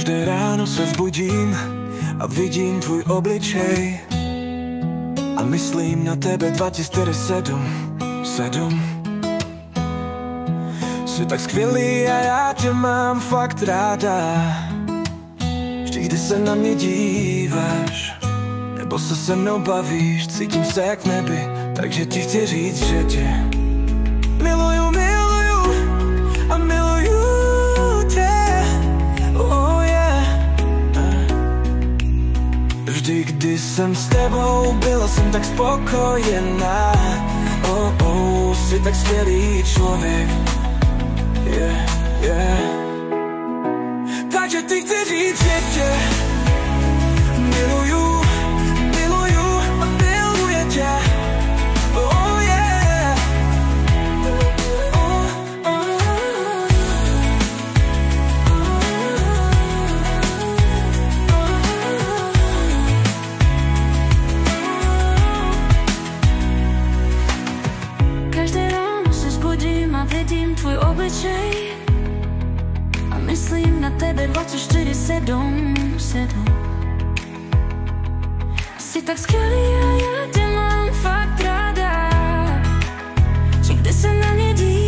Každé ráno se vzbudím a vidím tvůj obličej a myslím na tebe 24/7. Jsi tak skvělý a já tě mám fakt ráda. Vždy, když se na mě díváš nebo se mnou bavíš, cítím se jak v nebi. Takže ti chci říct, že tě miluju, miluju a miluju tě. Oh yeah. Vždy, kdy jsem s tebou, byla jsem tak spokojená. Oh, oh, jsi tak skvělý člověk. Yeah, yeah. Takže ti chci říct, že tě miluju, miluju a miluji tě. Oh yeah. Oh, oh. Každé ráno se zbudím a vidím tvůj obličej a myslím na tebe 24/7. Jsi tak skvělý a já tě mám fakt ráda. Že když se na mě díváš